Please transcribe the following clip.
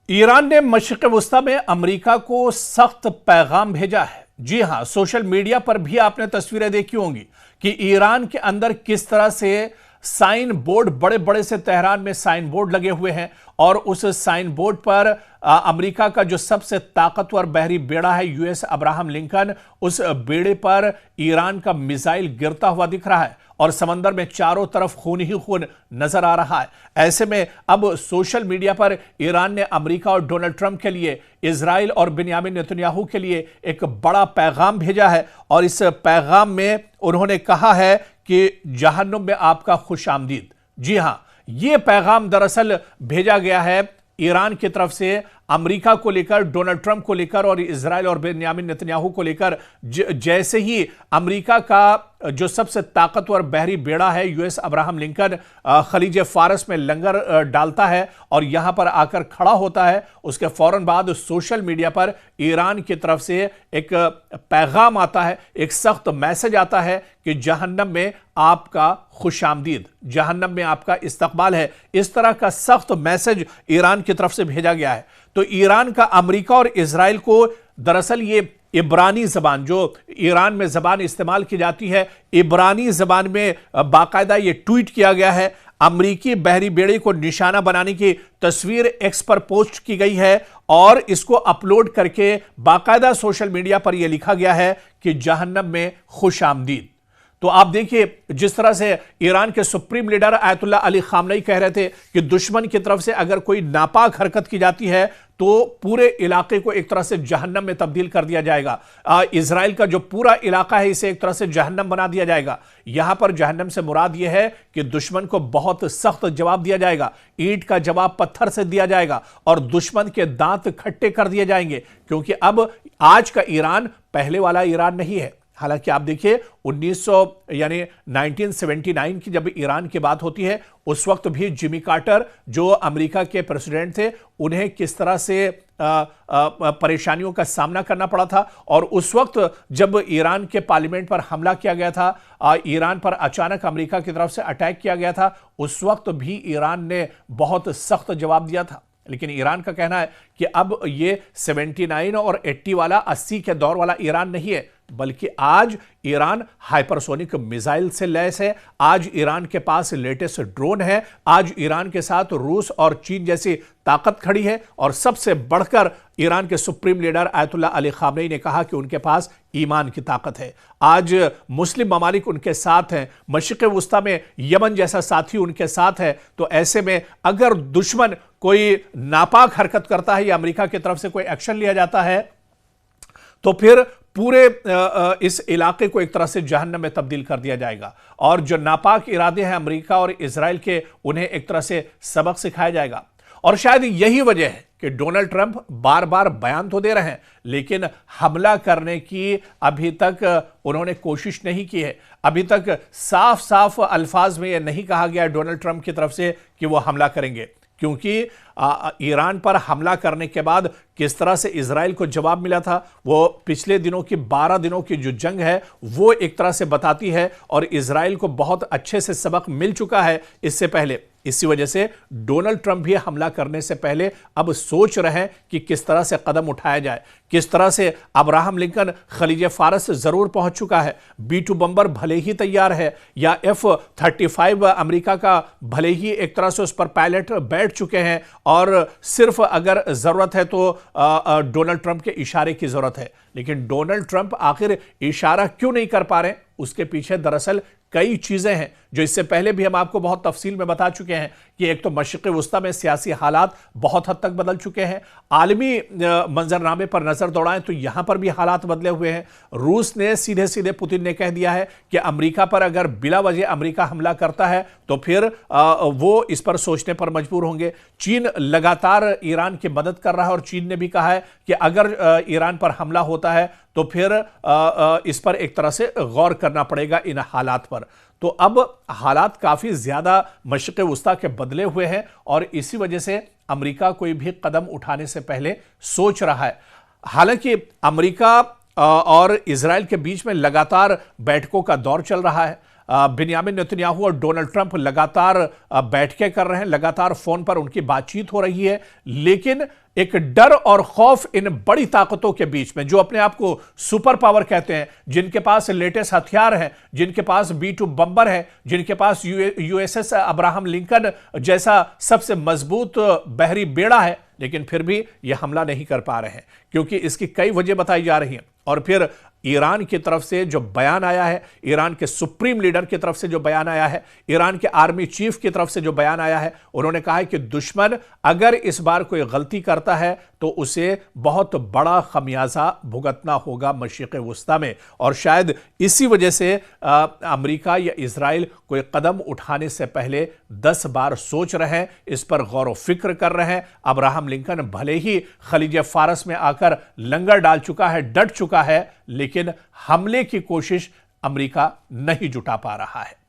Iran ने मशरिक़ वस्ता में America को सख्त पैगाम भेजा है। जी हां, सोशल मीडिया पर भी आपने तस्वीरें देखी होंगी कि ईरान के अंदर किस तरह से साइन बोर्ड, बड़े बड़े से तेहरान में साइन बोर्ड लगे हुए हैं और उस साइन बोर्ड पर अमेरिका का जो सबसे ताकतवर बहरी बेड़ा है यूएस अब्राहम लिंकन, उस बेड़े पर ईरान का मिसाइल गिरता हुआ दिख रहा है और समंदर में चारों तरफ खून ही खून नजर आ रहा है। ऐसे में अब सोशल मीडिया पर ईरान ने अमेरिका और डोनाल्ड ट्रंप के लिए, इजराइल और बिन्यामिन नेतन्याहू के लिए एक बड़ा पैगाम भेजा है और इस पैगाम में उन्होंने कहा है कि जहन्नुम में आपका खुश आमदीद। जी हां, यह पैगाम दरअसल भेजा गया है ईरान की तरफ से अमेरिका को लेकर, डोनाल्ड ट्रंप को लेकर और इजराइल और बेन्यामिन नेतन्याहू को लेकर। जैसे ही अमेरिका का जो सबसे ताकतवर बहरी बेड़ा है यूएस अब्राहम लिंकन खलीज फारस में लंगर डालता है और यहां पर आकर खड़ा होता है, उसके फौरन बाद सोशल मीडिया पर ईरान की तरफ से एक पैगाम आता है, एक सख्त मैसेज आता है कि जहन्नम में आपका खुशामदीद, जहन्नम में आपका इस्तकबाल है। इस तरह का सख्त मैसेज ईरान की तरफ से भेजा गया है। तो ईरान का अमेरिका और इजराइल को दरअसल ये इब्रानी जबान, जो ईरान में जबान इस्तेमाल की जाती है, इब्रानी जबान में बाकायदा ये ट्वीट किया गया है। अमरीकी बहरी बेड़े को निशाना बनाने की तस्वीर एक्स पर पोस्ट की गई है और इसको अपलोड करके बाकायदा सोशल मीडिया पर यह लिखा गया है कि जहन्नम में खुश आमदीद। तो आप देखिए, जिस तरह से ईरान के supreme leader Ayatollah Ali Khamenei कह रहे थे कि दुश्मन की तरफ से अगर कोई नापाक हरकत की जाती है तो पूरे इलाके को एक तरह से जहन्नम में तब्दील कर दिया जाएगा। इजराइल का जो पूरा इलाका है इसे एक तरह से जहन्नम बना दिया जाएगा। यहां पर जहन्नम से मुराद यह है कि दुश्मन को बहुत सख्त जवाब दिया जाएगा, ईंट का जवाब पत्थर से दिया जाएगा और दुश्मन के दांत खट्टे कर दिए जाएंगे, क्योंकि अब आज का ईरान पहले वाला ईरान नहीं है। हालांकि आप देखिए 1979 की जब ईरान की बात होती है, उस वक्त भी जिमी कार्टर जो अमेरिका के प्रेसिडेंट थे, उन्हें किस तरह से परेशानियों का सामना करना पड़ा था। और उस वक्त जब ईरान के पार्लियामेंट पर हमला किया गया था, ईरान पर अचानक अमेरिका की तरफ से अटैक किया गया था, उस वक्त भी ईरान ने बहुत सख्त जवाब दिया था। लेकिन ईरान का कहना है कि अब ये 79 और 80 वाला, 80 के दौर वाला ईरान नहीं है, बल्कि आज ईरान हाइपरसोनिक मिसाइल से लैस है। आज ईरान के पास लेटेस्ट ड्रोन है। आज ईरान के साथ रूस और चीन जैसी ताकत खड़ी है और सबसे बढ़कर ईरान के supreme leader Ayatollah Ali Khamenei ने कहा कि उनके पास ईमान की ताकत है। आज मुस्लिम ममालिक उनके साथ हैं, मशरिक़ वस्ता में यमन जैसा साथी उनके साथ है। तो ऐसे में अगर दुश्मन कोई नापाक हरकत करता है या अमेरिका की तरफ से कोई एक्शन लिया जाता है तो फिर पूरे इस इलाके को एक तरह से जहन्नम में तब्दील कर दिया जाएगा और जो नापाक इरादे हैं अमेरिका और इजराइल के, उन्हें एक तरह से सबक सिखाया जाएगा। और शायद यही वजह है कि डोनाल्ड ट्रंप बार बार बयान तो दे रहे हैं, लेकिन हमला करने की अभी तक उन्होंने कोशिश नहीं की है। अभी तक साफ साफ अल्फाज में यह नहीं कहा गया डोनाल्ड ट्रंप की तरफ से कि वो हमला करेंगे, क्योंकि ईरान पर हमला करने के बाद किस तरह से इजराइल को जवाब मिला था, वो पिछले दिनों की 12 दिनों की जो जंग है वो एक तरह से बताती है और इजराइल को बहुत अच्छे से सबक मिल चुका है इससे पहले। इसी वजह से डोनाल्ड ट्रंप भी हमला करने से पहले अब सोच रहे हैं कि किस तरह से कदम उठाया जाए, किस तरह से। अब्राहम लिंकन खलीज फारस जरूर पहुंच चुका है, B-2 बम्बर भले ही तैयार है या F-35 अमेरिका का भले ही एक तरह से उस पर पायलट बैठ चुके हैं और सिर्फ अगर जरूरत है तो डोनाल्ड ट्रंप के इशारे की जरूरत है। लेकिन डोनाल्ड ट्रंप आखिर इशारा क्यों नहीं कर पा रहे? उसके पीछे दरअसल कई चीजें हैं जो इससे पहले भी हम आपको बहुत तफसील में बता चुके हैं कि एक तो मशरिक़ वस्ता में सियासी हालात बहुत हद तक बदल चुके हैं। आलमी मंजरनामे पर नजर दौड़ाएं तो यहां पर भी हालात बदले हुए हैं। रूस ने सीधे सीधे, पुतिन ने कह दिया है कि अमेरिका पर अगर बिला वजह अमेरिका हमला करता है तो फिर वो इस पर सोचने पर मजबूर होंगे। चीन लगातार ईरान की मदद कर रहा है और चीन ने भी कहा है कि अगर ईरान पर हमला होता है तो फिर इस पर एक तरह से गौर करना पड़ेगा इन हालात पर। तो अब हालात काफी ज्यादा मशरिक़ वस्ता के बदले हुए हैं और इसी वजह से अमेरिका कोई भी कदम उठाने से पहले सोच रहा है। हालांकि अमेरिका और इजराइल के बीच में लगातार बैठकों का दौर चल रहा है। बिन्यामिन नेतन्याहू और डोनाल्ड ट्रंप लगातार बैठकें कर रहे हैं, लगातार फोन पर उनकी बातचीत हो रही है, लेकिन एक डर और खौफ इन बड़ी ताकतों के बीच में, जो अपने आप को सुपर पावर कहते हैं, जिनके पास लेटेस्ट हथियार हैं, जिनके पास B-2 बम्बर है, जिनके पास USS अब्राहम लिंकन जैसा सबसे मजबूत बहरी बेड़ा है, लेकिन फिर भी यह हमला नहीं कर पा रहे हैं, क्योंकि इसकी कई वजह बताई जा रही हैं। और फिर ईरान की तरफ से जो बयान आया है, ईरान के सुप्रीम लीडर की तरफ से जो बयान आया है, ईरान के आर्मी चीफ की तरफ से जो बयान आया है, उन्होंने कहा है कि दुश्मन अगर इस बार कोई गलती करता है तो उसे बहुत बड़ा खमियाजा भुगतना होगा मशरिक़ वुस्ता में। और शायद इसी वजह से अमेरिका या इजराइल कोई कदम उठाने से पहले 10 बार सोच रहे हैं, इस पर गौर व फिक्र कर रहे हैं। अब्राहम लिंकन भले ही खलीज फारस में आकर लंगर डाल चुका है, डट चुका है, लेकिन हमले की कोशिश अमेरिका नहीं जुटा पा रहा है।